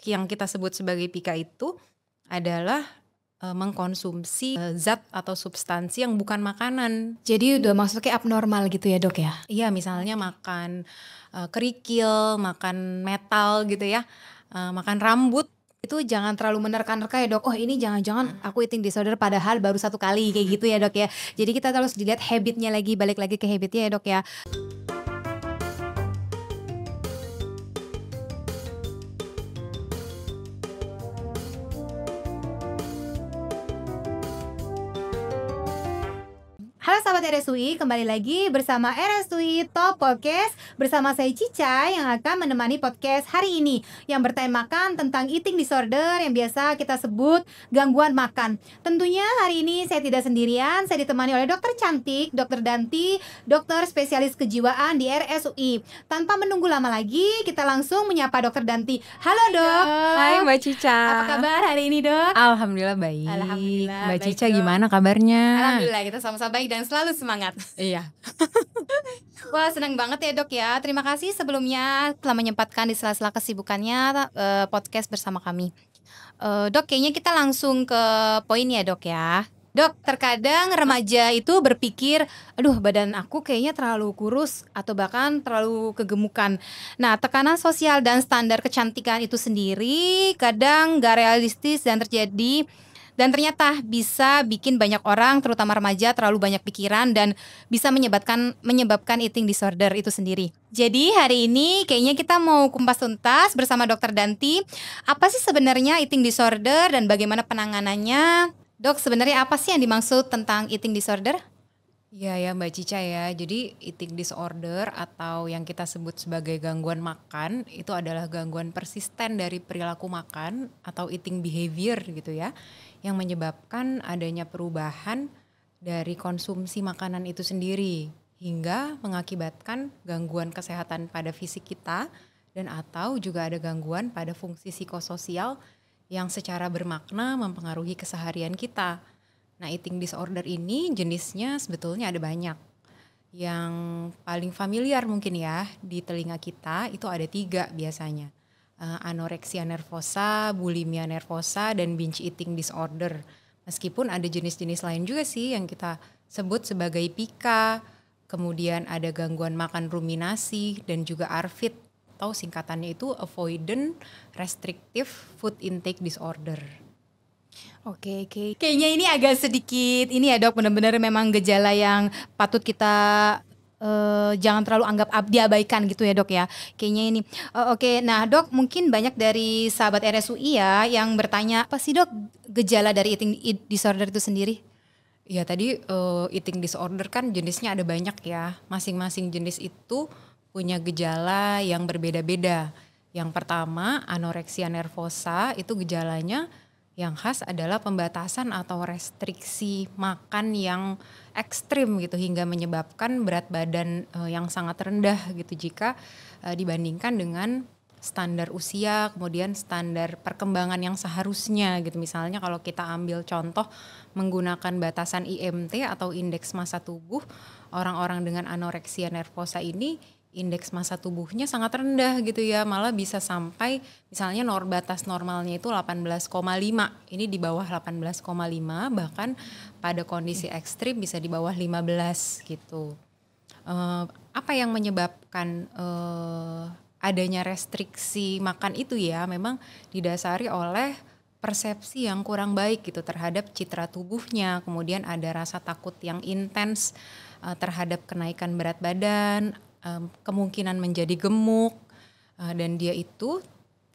yang kita sebut sebagai PIKA itu adalah mengkonsumsi zat atau substansi yang bukan makanan. Jadi udah masuknya abnormal gitu ya dok ya? Iya, misalnya makan kerikil, makan metal gitu ya, makan rambut. Itu jangan terlalu menerka-nerka ya dok, oh ini jangan-jangan aku eating disorder padahal baru 1 kali kayak gitu ya dok ya. Jadi kita harus dilihat habitnya lagi, balik lagi ke habitnya ya dok ya. Halo sahabat RSUI, kembali lagi bersama RSUI Top Podcast bersama saya Cica yang akan menemani podcast hari ini yang bertemakan tentang eating disorder yang biasa kita sebut gangguan makan. Tentunya hari ini saya tidak sendirian, saya ditemani oleh dokter cantik, dokter Danti, dokter spesialis kejiwaan di RSUI. Tanpa menunggu lama lagi, kita langsung menyapa dokter Danti. Halo dok. Hai Mbak Cica. Apa kabar hari ini dok? Alhamdulillah baik. Alhamdulillah, Mbak baik, Cica dok. gimana kabarnya? Alhamdulillah kita sama-sama baik dan selalu semangat. Iya. Wah senang banget ya dok ya. Terima kasih sebelumnya telah menyempatkan di sela-sela kesibukannya podcast bersama kami. Dok kayaknya kita langsung ke poin ya dok ya. Dok, terkadang remaja itu berpikir, aduh badan aku kayaknya terlalu kurus atau bahkan terlalu kegemukan. Nah, tekanan sosial dan standar kecantikan itu sendiri kadang gak realistis dan terjadi. Dan ternyata bisa bikin banyak orang, terutama remaja, terlalu banyak pikiran dan bisa menyebabkan eating disorder itu sendiri. Jadi hari ini kayaknya kita mau kumpas tuntas bersama Dokter Danti. Apa sih sebenarnya eating disorder dan bagaimana penanganannya? Dok, sebenarnya apa sih yang dimaksud tentang eating disorder? Iya ya Mbak Cica ya, jadi eating disorder atau yang kita sebut sebagai gangguan makan itu adalah gangguan persisten dari perilaku makan atau eating behavior gitu ya, yang menyebabkan adanya perubahan dari konsumsi makanan itu sendiri hingga mengakibatkan gangguan kesehatan pada fisik kita dan atau juga ada gangguan pada fungsi psikososial yang secara bermakna mempengaruhi keseharian kita. Nah, eating disorder ini jenisnya sebetulnya ada banyak. Yang paling familiar mungkin ya di telinga kita itu ada 3 biasanya. Anoreksia nervosa, bulimia nervosa, dan binge eating disorder. Meskipun ada jenis-jenis lain juga sih yang kita sebut sebagai PIKA, kemudian ada gangguan makan ruminasi, dan juga ARFID, atau singkatannya itu Avoidant Restrictive Food Intake Disorder. Oke. Kayaknya ini agak sedikit ini ya dok, benar-benar memang gejala yang patut kita jangan terlalu diabaikan gitu ya dok ya. Kayaknya ini. Oke, nah dok mungkin banyak dari sahabat RSUI ya yang bertanya apa sih dok gejala dari eating disorder itu sendiri? Ya tadi eating disorder kan jenisnya ada banyak ya. Masing-masing jenis itu punya gejala yang berbeda-beda. Yang pertama anoreksia nervosa itu gejalanya yang khas adalah pembatasan atau restriksi makan yang ekstrim gitu hingga menyebabkan berat badan yang sangat rendah gitu jika dibandingkan dengan standar usia, kemudian standar perkembangan yang seharusnya gitu. Misalnya kalau kita ambil contoh menggunakan batasan IMT atau indeks massa tubuh, orang-orang dengan anoreksia nervosa ini indeks massa tubuhnya sangat rendah gitu ya, malah bisa sampai misalnya batas normalnya itu 18,5, ini di bawah 18,5, bahkan pada kondisi ekstrim bisa di bawah 15 gitu. Apa yang menyebabkan adanya restriksi makan itu ya memang didasari oleh persepsi yang kurang baik gitu terhadap citra tubuhnya, kemudian ada rasa takut yang intens terhadap kenaikan berat badan, kemungkinan menjadi gemuk, dan dia itu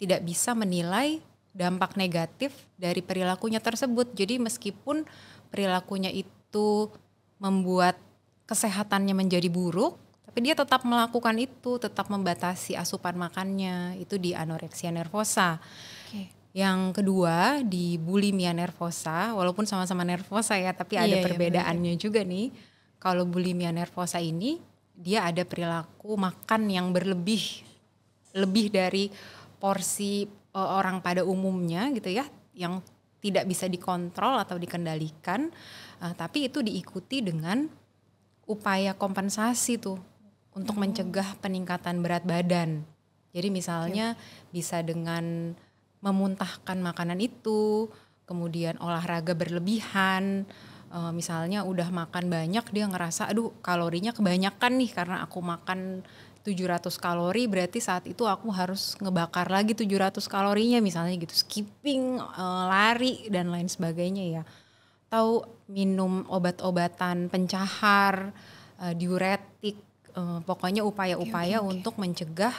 tidak bisa menilai dampak negatif dari perilakunya tersebut. Jadi meskipun perilakunya itu membuat kesehatannya menjadi buruk, tapi dia tetap melakukan itu, tetap membatasi asupan makannya, itu di anoreksia nervosa. Okay. Yang kedua di bulimia nervosa, walaupun sama-sama nervosa ya, tapi ada perbedaannya juga nih. Kalau bulimia nervosa ini dia ada perilaku makan yang lebih dari porsi orang pada umumnya gitu ya, yang tidak bisa dikontrol atau dikendalikan, tapi itu diikuti dengan upaya kompensasi tuh untuk mencegah peningkatan berat badan. Jadi misalnya bisa dengan memuntahkan makanan itu, kemudian olahraga berlebihan. Misalnya udah makan banyak dia ngerasa aduh kalorinya kebanyakan nih karena aku makan 700 kalori berarti saat itu aku harus ngebakar lagi 700 kalorinya misalnya gitu, skipping, lari dan lain sebagainya ya. Atau minum obat-obatan pencahar, diuretik, pokoknya upaya-upaya untuk mencegah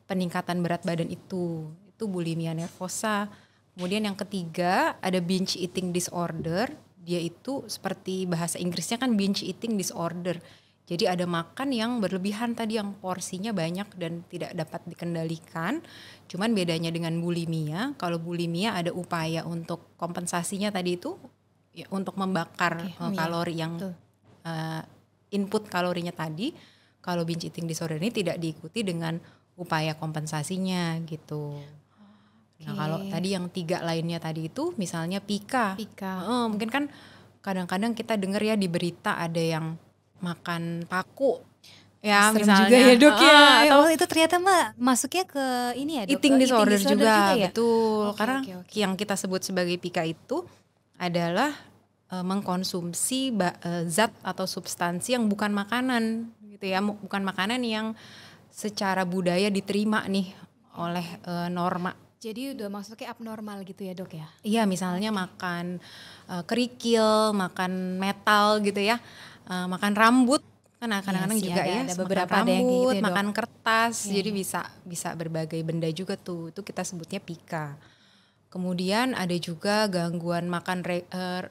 peningkatan berat badan itu bulimia nervosa. Kemudian yang ketiga ada binge eating disorder. Dia itu seperti bahasa Inggrisnya kan binge eating disorder. Jadi ada makan yang berlebihan tadi yang porsinya banyak dan tidak dapat dikendalikan. Cuman bedanya dengan bulimia, kalau bulimia ada upaya untuk kompensasinya tadi itu ya, untuk membakar kalori yang input kalorinya tadi. Kalau binge eating disorder ini tidak diikuti dengan upaya kompensasinya gitu. Nah kalau tadi yang 3 lainnya tadi itu misalnya pika. Mungkin kan kadang-kadang kita dengar ya di berita ada yang makan paku. Ya Serem misalnya juga ya dok ya. atau itu ternyata masuknya ke ini ya dok. eating disorder juga ya? betul. Karena yang kita sebut sebagai pika itu adalah mengkonsumsi zat atau substansi yang bukan makanan gitu ya. Bukan makanan yang secara budaya diterima nih oleh norma. Jadi udah masuknya abnormal gitu ya dok ya? Iya misalnya makan kerikil, makan metal gitu ya, makan rambut kan kadang-kadang juga ya, ada beberapa makan rambut, gitu ya, makan kertas, jadi bisa berbagai benda juga tuh, itu kita sebutnya pika. Kemudian ada juga gangguan makan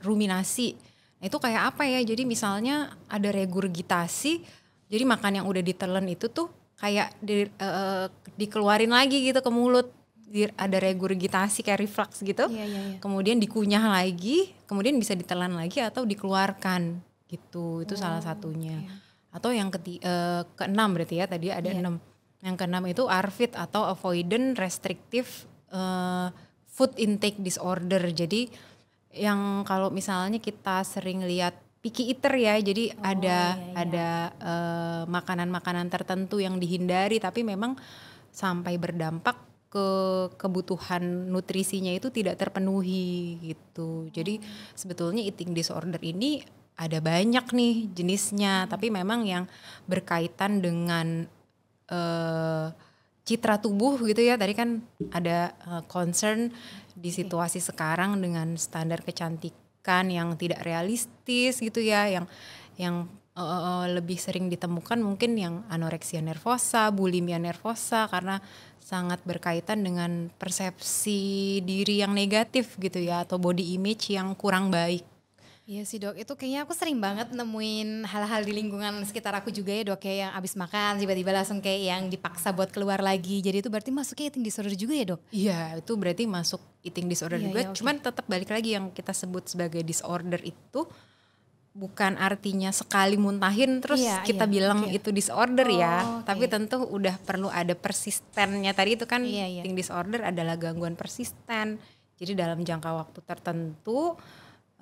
ruminasi, itu kayak apa ya? Jadi misalnya ada regurgitasi, jadi makan yang udah ditelan itu tuh kayak dikeluarin lagi gitu ke mulut. Ada regurgitasi kayak reflux gitu, kemudian dikunyah lagi, kemudian bisa ditelan lagi atau dikeluarkan gitu, itu salah satunya. Atau yang keenam berarti ya tadi ada 6. Yang keenam itu ARFID atau avoidant restrictive food intake disorder. Jadi yang kalau misalnya kita sering lihat picky eater ya, jadi ada makanan-makanan tertentu yang dihindari tapi memang sampai berdampak ke kebutuhan nutrisinya itu tidak terpenuhi gitu. Jadi sebetulnya eating disorder ini ada banyak nih jenisnya, tapi memang yang berkaitan dengan citra tubuh gitu ya. Tadi kan ada concern di situasi sekarang dengan standar kecantikan yang tidak realistis gitu ya, yang lebih sering ditemukan mungkin yang anoreksia nervosa, bulimia nervosa karena sangat berkaitan dengan persepsi diri yang negatif gitu ya, atau body image yang kurang baik. Iya sih dok, itu kayaknya aku sering banget nemuin hal-hal di lingkungan sekitar aku juga ya dok, kayak yang abis makan tiba-tiba langsung kayak yang dipaksa buat keluar lagi, jadi itu berarti masuknya eating disorder juga ya dok? Iya, itu berarti masuk eating disorder juga, cuman tetap balik lagi yang kita sebut sebagai disorder itu bukan artinya sekali muntahin terus kita bilang itu disorder ya, tapi tentu udah perlu ada persistennya. Tadi itu kan eating disorder adalah gangguan persisten, jadi dalam jangka waktu tertentu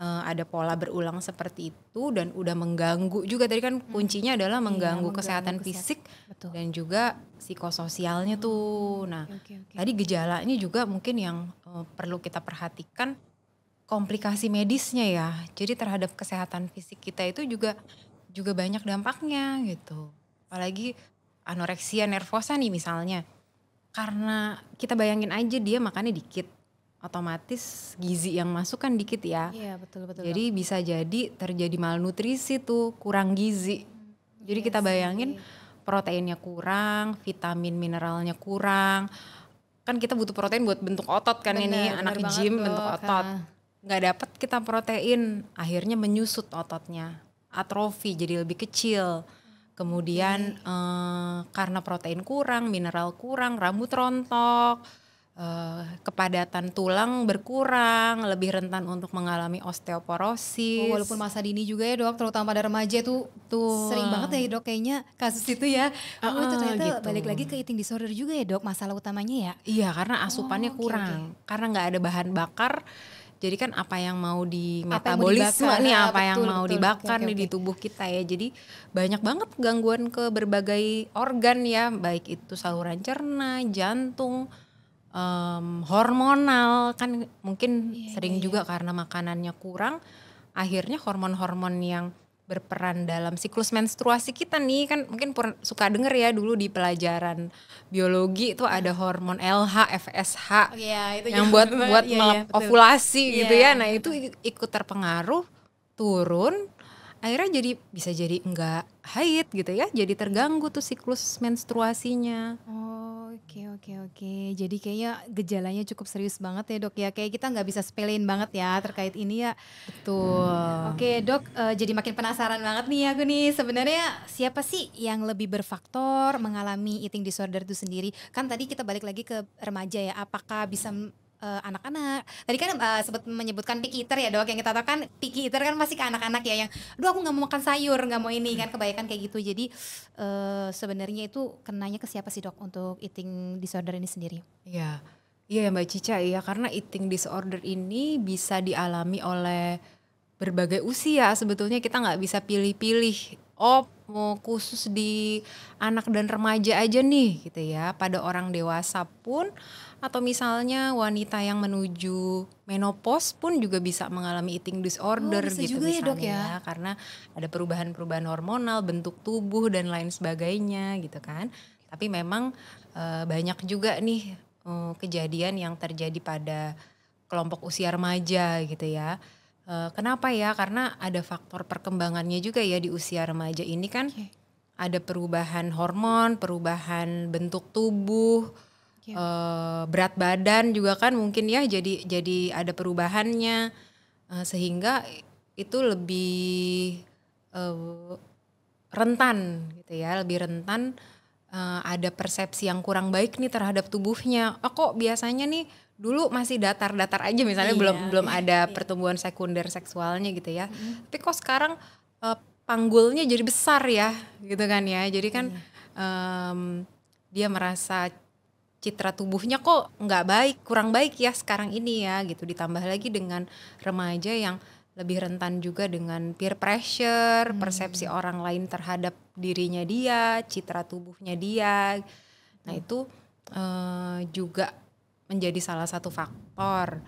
ada pola berulang seperti itu dan udah mengganggu juga. Tadi kan kuncinya adalah mengganggu kesehatan fisik dan juga psikososialnya tuh. Nah tadi gejalanya juga mungkin yang perlu kita perhatikan, komplikasi medisnya ya. Jadi terhadap kesehatan fisik kita itu juga banyak dampaknya gitu. Apalagi anoreksia nervosa nih misalnya. Karena kita bayangin aja dia makannya dikit, otomatis gizi yang masuk kan dikit ya. Iya betul. Jadi bisa jadi terjadi malnutrisi tuh, kurang gizi. Jadi kita bayangin proteinnya kurang, vitamin mineralnya kurang. Kan kita butuh protein buat bentuk otot kan, ini anak gym bentuk otot. Nggak dapat kita protein, akhirnya menyusut ototnya, atrofi jadi lebih kecil. Kemudian karena protein kurang, mineral kurang, rambut rontok, kepadatan tulang berkurang, lebih rentan untuk mengalami osteoporosis. Walaupun masa dini juga ya dok, terutama pada remaja tuh sering banget ya dok kayaknya kasus itu ya. Itu ternyata gitu. Balik lagi ke eating disorder juga ya dok, masalah utamanya ya. Iya, karena asupannya kurang, karena nggak ada bahan bakar. Jadi kan apa yang mau di metabolisme nih, apa yang mau dibakar nih di tubuh kita ya. Jadi banyak banget gangguan ke berbagai organ ya, baik itu saluran cerna, jantung, hormonal kan mungkin Iya, sering iya, juga karena makanannya kurang, akhirnya hormon-hormon yang berperan dalam siklus menstruasi kita nih kan mungkin suka denger ya dulu di pelajaran biologi itu ada hormon LH, FSH iya itu yang juga buat iya, iya, betul. ovulasi gitu ya. Iya, Nah itu ikut terpengaruh, turun, akhirnya bisa jadi enggak haid gitu ya. Jadi terganggu tuh siklus menstruasinya. Oke. Jadi kayaknya gejalanya cukup serius banget ya dok ya. Kayak kita nggak bisa sepelein banget ya terkait ini ya. Betul. Oke dok, jadi makin penasaran banget nih aku nih. Sebenarnya siapa sih yang lebih berfaktor mengalami eating disorder itu sendiri? Kan tadi kita balik lagi ke remaja ya. Apakah bisa anak-anak? Tadi kan sempat menyebutkan picky eater ya dok. Yang kita tahu kan picky eater kan pasti ke anak-anak ya yang, aduh aku nggak mau makan sayur, nggak mau ini kan kebanyakan kayak gitu. Jadi sebenarnya itu kenanya ke siapa sih dok untuk eating disorder ini sendiri? Iya, iya Mbak Cica ya karena eating disorder ini bisa dialami oleh berbagai usia. Sebetulnya kita nggak bisa pilih-pilih. Oh mau khusus di anak dan remaja aja nih gitu ya. Pada orang dewasa pun atau misalnya wanita yang menuju menopause pun juga bisa mengalami eating disorder bisa gitu juga ya, Dok, misalnya ya? ya. Karena ada perubahan-perubahan hormonal, bentuk tubuh dan lain sebagainya gitu kan. Tapi memang banyak juga nih kejadian yang terjadi pada kelompok usia remaja gitu ya. Kenapa ya? Karena ada faktor perkembangannya juga ya di usia remaja ini kan. Ada perubahan hormon, perubahan bentuk tubuh, berat badan juga kan mungkin ya jadi ada perubahannya, sehingga itu lebih rentan gitu ya, lebih rentan ada persepsi yang kurang baik nih terhadap tubuhnya. Oh kok biasanya nih dulu masih datar-datar aja misalnya belum ada pertumbuhan sekunder seksualnya gitu ya. Tapi kok sekarang panggulnya jadi besar ya gitu kan ya. Jadi kan dia merasa citra tubuhnya kok nggak baik, kurang baik ya sekarang ini ya gitu. Ditambah lagi dengan remaja yang lebih rentan juga dengan peer pressure, persepsi orang lain terhadap dirinya dia, citra tubuhnya dia. Nah itu juga menjadi salah satu faktor.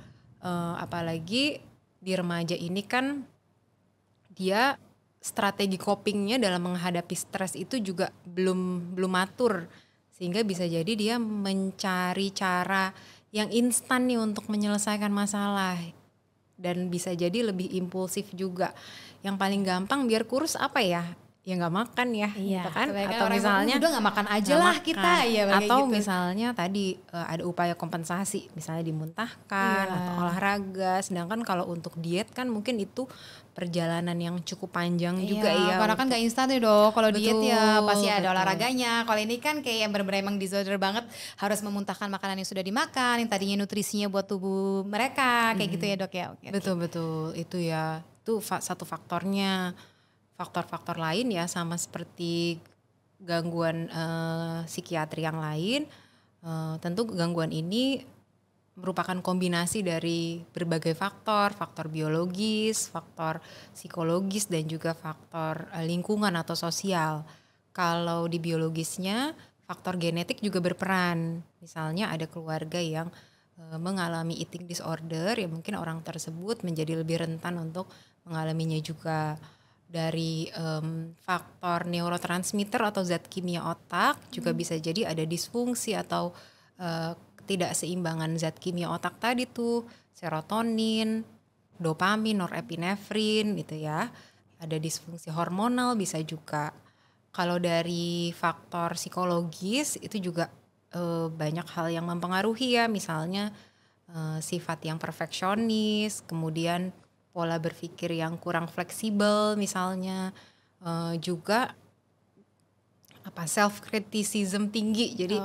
Apalagi di remaja ini kan dia strategi copingnya dalam menghadapi stres itu juga belum matur. Sehingga bisa jadi dia mencari cara yang instan nih untuk menyelesaikan masalah. Dan bisa jadi lebih impulsif juga. Yang paling gampang biar kurus apa ya? Ya nggak makan ya, gitu kan? Atau misalnya udah nggak makan aja lah kita ya. Atau gitu. misalnya tadi ada upaya kompensasi, misalnya dimuntahkan atau olahraga. Sedangkan kalau untuk diet kan mungkin itu perjalanan yang cukup panjang juga ya. Karena kan nggak instan ya dok. Kalau diet ya Betul, pasti ada betul. olahraganya. Kalau ini kan kayak yang benar-benar emang disorder banget, harus memuntahkan makanan yang sudah dimakan, yang tadinya nutrisinya buat tubuh mereka, kayak gitu ya dok ya. Betul itu ya, itu satu faktornya. Faktor-faktor lain ya sama seperti gangguan psikiatri yang lain, tentu gangguan ini merupakan kombinasi dari berbagai faktor biologis, faktor psikologis dan juga faktor lingkungan atau sosial. Kalau di biologisnya faktor genetik juga berperan. Misalnya ada keluarga yang mengalami eating disorder, ya mungkin orang tersebut menjadi lebih rentan untuk mengalaminya juga. Dari faktor neurotransmitter atau zat kimia otak juga bisa jadi ada disfungsi atau ketidakseimbangan zat kimia otak tadi tuh, serotonin, dopamin, norepinefrin gitu ya. Ada disfungsi hormonal bisa juga. Kalau dari faktor psikologis itu juga banyak hal yang mempengaruhi ya, misalnya sifat yang perfeksionis, kemudian pola berpikir yang kurang fleksibel misalnya, juga self criticism tinggi, jadi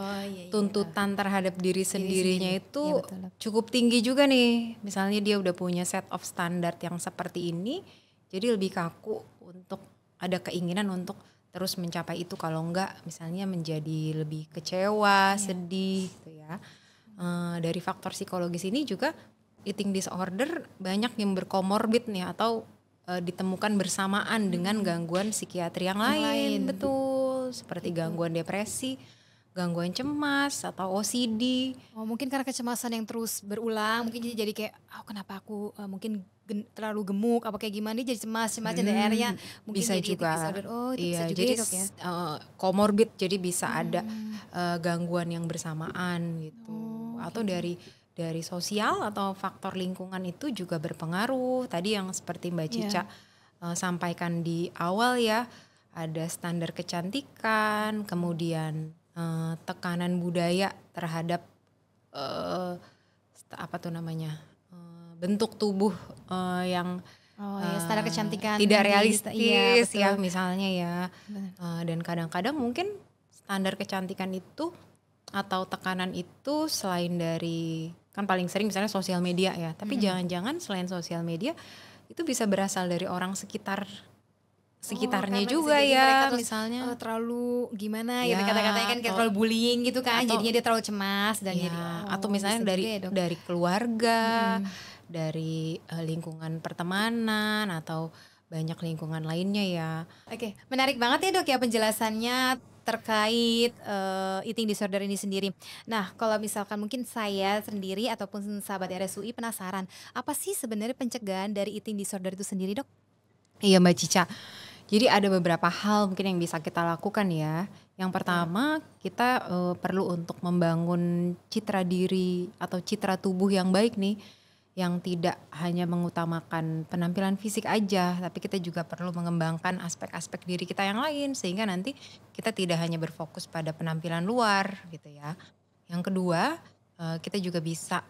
tuntutan terhadap diri sendirinya itu cukup tinggi juga nih. Misalnya dia udah punya set of standard yang seperti ini, jadi lebih kaku untuk ada keinginan untuk terus mencapai itu, kalau enggak misalnya menjadi lebih kecewa, sedih gitu ya. Dari faktor psikologis ini juga eating disorder banyak yang berkomorbid nih atau ditemukan bersamaan dengan gangguan psikiatri yang lain. Betul, seperti gangguan depresi, gangguan cemas atau OCD. Oh, mungkin karena kecemasan yang terus berulang, mungkin jadi kayak, "Oh, kenapa aku, mungkin terlalu gemuk, apa kayak gimana, dia jadi cemas-cemas dan akhirnya mungkin Bisa jadi eating juga. disorder." Oh, itu bisa Iya, juga jadi ya, Dok, ya? comorbid, jadi bisa ada Mmm. gangguan yang bersamaan gitu. Oh, Atau gitu. dari sosial atau faktor lingkungan itu juga berpengaruh. Tadi yang seperti Mbak Cica Iya. sampaikan di awal ya, ada standar kecantikan, kemudian tekanan budaya terhadap eh, apa tuh namanya, bentuk tubuh yang Oh, ya standar kecantikan tidak iya, realistis ya betul. misalnya ya. Bener. Dan kadang-kadang mungkin standar kecantikan itu atau tekanan itu selain dari, kan paling sering misalnya sosial media ya, tapi jangan-jangan selain sosial media itu bisa berasal dari orang Oh, sekitarnya karena bisa juga jadi mereka ya terus, misalnya. terlalu gimana gitu, Ya kata-katanya kan kayak atau terlalu bullying gitu kan, atau jadinya dia terlalu cemas dan jadi ya atau oh, misalnya bisa juga ya, Dok. dari keluarga, Mhm. dari lingkungan pertemanan atau banyak lingkungan lainnya ya. Oke, menarik banget ya, Dok, ya penjelasannya terkait, eating disorder ini sendiri. Nah, kalau misalkan mungkin saya sendiri ataupun sahabat RSUI penasaran, apa sih sebenarnya pencegahan dari eating disorder itu sendiri, Dok? Iya Mbak Cica. Jadi ada beberapa hal mungkin yang bisa kita lakukan ya. Yang Betul, Dok. pertama kita perlu untuk membangun citra diri atau citra tubuh yang baik nih. Yang tidak hanya mengutamakan penampilan fisik aja, tapi kita juga perlu mengembangkan aspek-aspek diri kita yang lain. Sehingga nanti kita tidak hanya berfokus pada penampilan luar gitu ya. Yang kedua, kita juga bisa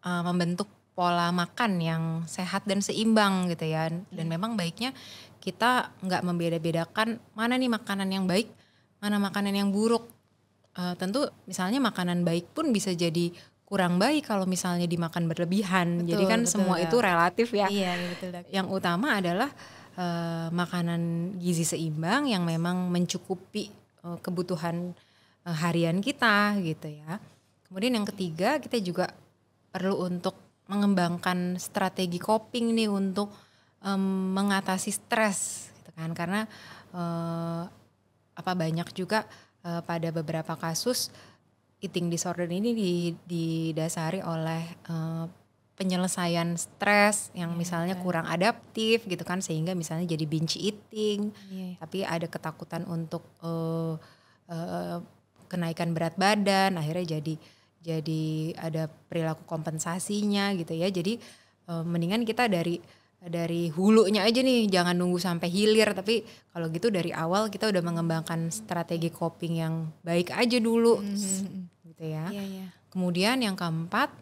membentuk pola makan yang sehat dan seimbang gitu ya. Dan Oke. memang baiknya kita nggak membeda-bedakan mana nih makanan yang baik, mana makanan yang buruk. Tentu misalnya makanan baik pun bisa jadi kurang baik kalau misalnya dimakan berlebihan. Jadi Betul kan betul, semua itu Dok. relatif ya. Iya iya, betul, Dok. Yang utama adalah makanan gizi seimbang yang memang mencukupi kebutuhan harian kita gitu ya. Kemudian yang ketiga kita juga perlu untuk mengembangkan strategi coping nih untuk mengatasi stres gitu kan, karena banyak juga pada beberapa kasus eating disorder ini didasari oleh penyelesaian stres yang Iya, misalnya betul. kurang adaptif gitu kan, sehingga misalnya jadi binge eating, Iya. tapi ada ketakutan untuk eh, kenaikan berat badan, akhirnya jadi ada perilaku kompensasinya gitu ya. Jadi mendingan kita dari hulunya aja nih, jangan nunggu sampai hilir, tapi kalau gitu dari awal kita udah mengembangkan strategi coping yang baik aja dulu gitu ya. Iya iya. Kemudian yang keempat,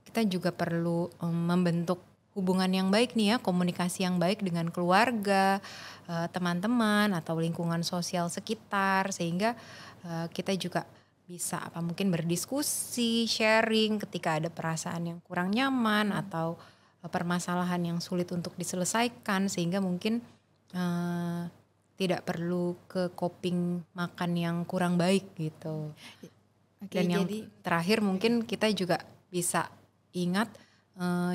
kita juga perlu membentuk hubungan yang baik nih ya, komunikasi yang baik dengan keluarga, teman-teman atau lingkungan sosial sekitar, sehingga kita juga bisa mungkin berdiskusi, sharing ketika ada perasaan yang kurang nyaman atau permasalahan yang sulit untuk diselesaikan, sehingga mungkin tidak perlu ke coping makan yang kurang baik gitu. Oke, Dan yang jadi terakhir mungkin kita juga bisa ingat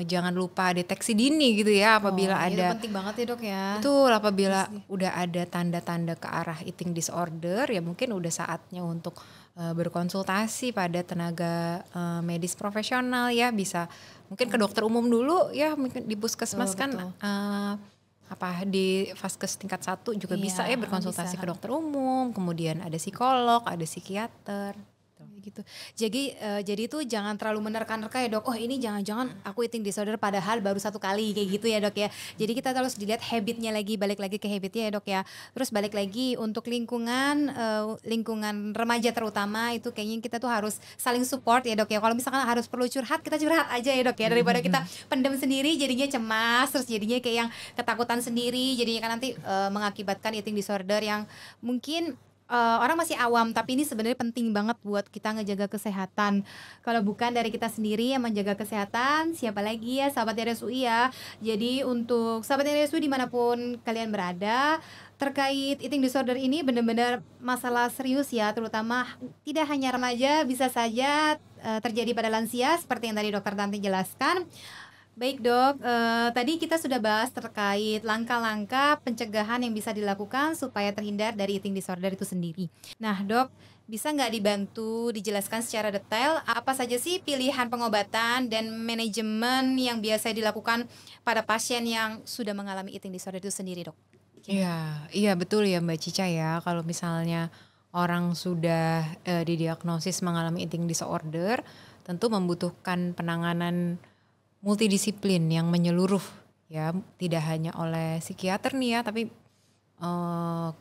jangan lupa deteksi dini gitu ya, apabila oh, itu ada penting banget ya, Dok, ya. betul, apabila Pasti. udah ada tanda-tanda ke arah eating disorder ya mungkin udah saatnya untuk berkonsultasi pada tenaga medis profesional ya, bisa mungkin ke dokter umum dulu ya, mungkin di puskesmas Betul kan betul. di Vaskes tingkat 1 juga bisa ya Iya, berkonsultasi bisa, ke dokter umum, kemudian ada psikolog, ada psikiater. gitu. Jadi itu jangan terlalu menerka-nerka ya, Dok. Oh, ini jangan-jangan aku eating disorder padahal baru 1 kali kayak gitu ya, Dok, ya. Jadi kita harus dilihat habitnya lagi, balik lagi ke habitnya ya, Dok, ya. Terus balik lagi untuk lingkungan remaja terutama itu kayaknya kita tuh harus saling support ya, Dok, ya. Kalau misalkan harus perlu curhat, kita curhat aja ya, Dok, ya. Daripada kita pendem sendiri jadinya cemas, terus jadinya kayak yang ketakutan sendiri, jadinya kan nanti mengakibatkan eating disorder yang mungkin orang masih awam, tapi ini sebenarnya penting banget buat kita ngejaga kesehatan. Kalau bukan dari kita sendiri yang menjaga kesehatan, siapa lagi ya, sahabat RSUI ya. Jadi untuk sahabat RSUI dimanapun kalian berada, terkait eating disorder ini benar-benar masalah serius ya, terutama tidak hanya remaja, bisa saja terjadi pada lansia seperti yang tadi Dokter Tanti jelaskan. Baik, Dok, tadi kita sudah bahas terkait langkah-langkah pencegahan yang bisa dilakukan supaya terhindar dari eating disorder itu sendiri. Nah, Dok, Bisa nggak dibantu dijelaskan secara detail apa saja sih pilihan pengobatan dan manajemen yang biasa dilakukan pada pasien yang sudah mengalami eating disorder itu sendiri, Dok? Gimana? Iya betul ya Mbak Cica ya, kalau misalnya orang sudah, didiagnosis mengalami eating disorder, tentu membutuhkan penanganan multidisiplin yang menyeluruh ya, tidak hanya oleh psikiater nih ya, tapi,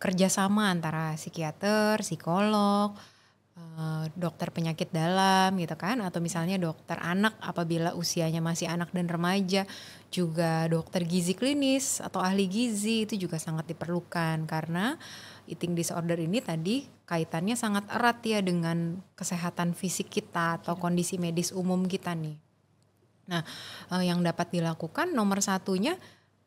kerjasama antara psikiater, psikolog, dokter penyakit dalam gitu kan, atau misalnya dokter anak apabila usianya masih anak dan remaja, juga dokter gizi klinis atau ahli gizi itu juga sangat diperlukan karena eating disorder ini tadi kaitannya sangat erat ya dengan kesehatan fisik kita atau kondisi medis umum kita nih. Nah, yang dapat dilakukan nomor satunya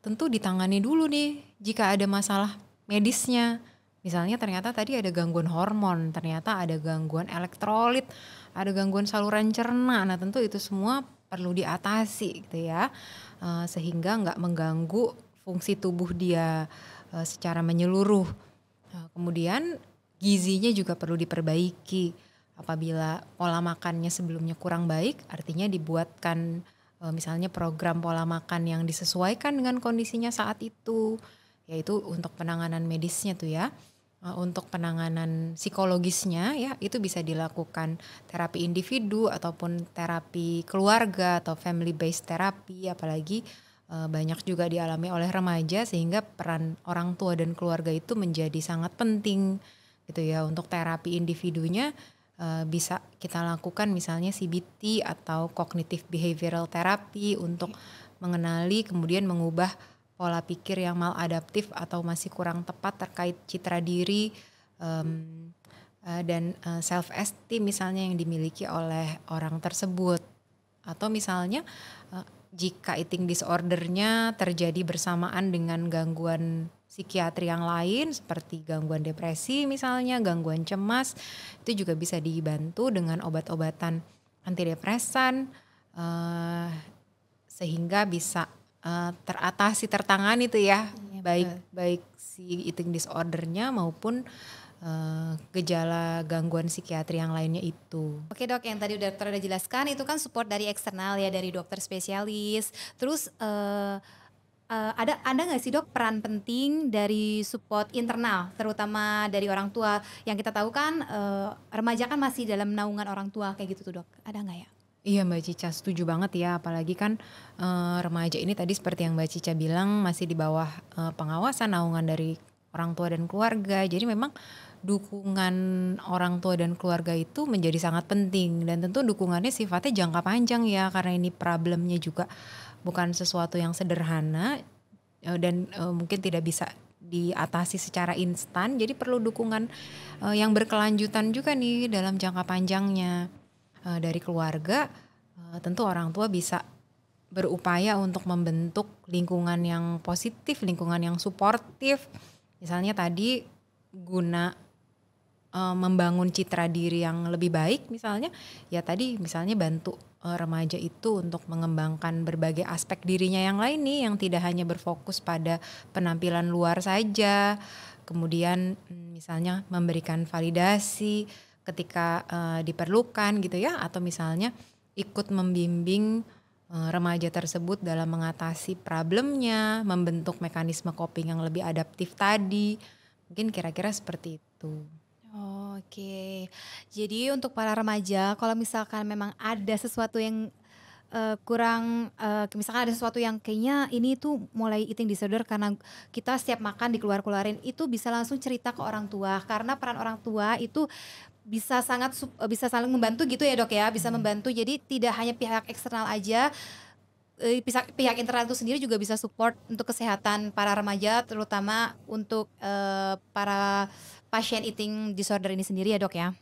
tentu ditangani dulu nih jika ada masalah medisnya. Misalnya ternyata tadi ada gangguan hormon, ternyata ada gangguan elektrolit, ada gangguan saluran cerna. Nah tentu itu semua perlu diatasi gitu ya, sehingga nggak mengganggu fungsi tubuh dia secara menyeluruh. Kemudian gizinya juga perlu diperbaiki. Apabila pola makannya sebelumnya kurang baik, artinya dibuatkan misalnya program pola makan yang disesuaikan dengan kondisinya saat itu, yaitu untuk penanganan medisnya tuh ya. Untuk penanganan psikologisnya ya itu bisa dilakukan terapi individu ataupun terapi keluarga atau family based therapy, apalagi banyak juga dialami oleh remaja sehingga peran orang tua dan keluarga itu menjadi sangat penting gitu ya. Untuk terapi individunya bisa kita lakukan misalnya CBT atau cognitive behavioral therapy untuk mengenali kemudian mengubah pola pikir yang maladaptif atau masih kurang tepat terkait citra diri dan self esteem misalnya yang dimiliki oleh orang tersebut. Atau misalnya jika eating disordernya terjadi bersamaan dengan gangguan psikiatri yang lain seperti gangguan depresi misalnya, gangguan cemas, itu juga bisa dibantu dengan obat-obatan antidepresan sehingga bisa teratasi, tertangani itu ya, baik si eating disordernya maupun gejala gangguan psikiatri yang lainnya itu. Oke Dok, yang tadi dokter udah jelaskan itu kan support dari eksternal ya, dari dokter spesialis. Terus ada nggak sih Dok peran penting dari support internal, terutama dari orang tua? Yang kita tahu kan remaja kan masih dalam naungan orang tua kayak gitu tuh Dok, ada nggak ya? Iya Mbak Cica, setuju banget ya, apalagi kan remaja ini tadi seperti yang Mbak Cica bilang masih di bawah pengawasan naungan dari orang tua dan keluarga. Jadi memang dukungan orang tua dan keluarga itu menjadi sangat penting, dan tentu dukungannya sifatnya jangka panjang ya, karena ini problemnya juga bukan sesuatu yang sederhana dan mungkin tidak bisa diatasi secara instan. Jadi perlu dukungan yang berkelanjutan juga nih dalam jangka panjangnya. Dari keluarga, tentu orang tua bisa berupaya untuk membentuk lingkungan yang positif, lingkungan yang suportif. Misalnya tadi guna membangun citra diri yang lebih baik misalnya, ya tadi misalnya bantu remaja itu untuk mengembangkan berbagai aspek dirinya yang lain nih, yang tidak hanya berfokus pada penampilan luar saja. Kemudian misalnya memberikan validasi ketika diperlukan gitu ya, atau misalnya ikut membimbing remaja tersebut dalam mengatasi problemnya, membentuk mekanisme coping yang lebih adaptif tadi. Mungkin kira-kira seperti itu. Oke, jadi untuk para remaja kalau misalkan memang ada sesuatu yang kurang, misalkan ada sesuatu yang kayaknya ini tuh mulai eating disorder karena kita setiap makan dikeluarin, itu bisa langsung cerita ke orang tua, karena peran orang tua itu bisa bisa saling membantu gitu ya Dok ya, bisa membantu. Jadi tidak hanya pihak eksternal aja, pihak internal itu sendiri juga bisa support untuk kesehatan para remaja, terutama untuk para pasien eating disorder ini sendiri ya Dok ya.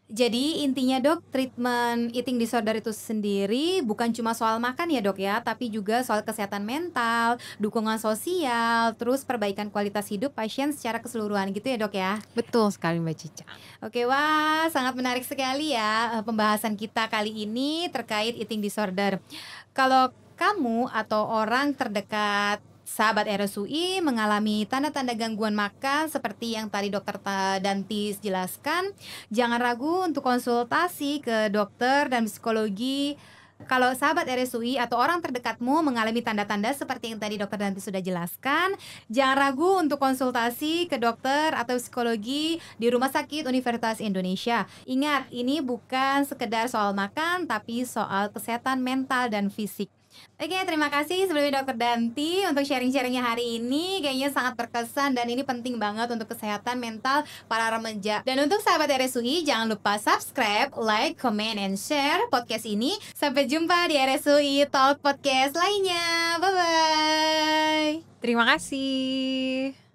Jadi intinya Dok, treatment eating disorder itu sendiri bukan cuma soal makan ya Dok ya, tapi juga soal kesehatan mental, dukungan sosial, terus perbaikan kualitas hidup pasien secara keseluruhan gitu ya Dok ya. Betul sekali Mbak Cica. Oke, wah sangat menarik sekali ya pembahasan kita kali ini terkait eating disorder. Kalau kamu atau orang terdekat sahabat RSUI mengalami tanda-tanda gangguan makan seperti yang tadi dokter Danti jelaskan, jangan ragu untuk konsultasi ke dokter dan psikologi. Kalau sahabat RSUI atau orang terdekatmu mengalami tanda-tanda seperti yang tadi dokter Danti sudah jelaskan, jangan ragu untuk konsultasi ke dokter atau psikologi di Rumah Sakit Universitas Indonesia. Ingat, ini bukan sekedar soal makan, tapi soal kesehatan mental dan fisik. Oke, terima kasih sebelumnya Dokter Danti untuk sharing-sharingnya hari ini. Kayaknya sangat berkesan dan ini penting banget untuk kesehatan mental para remaja. Dan untuk sahabat RSUI, jangan lupa subscribe, like, comment, and share podcast ini. Sampai jumpa di RSUI Talk Podcast lainnya. Bye-bye. Terima kasih.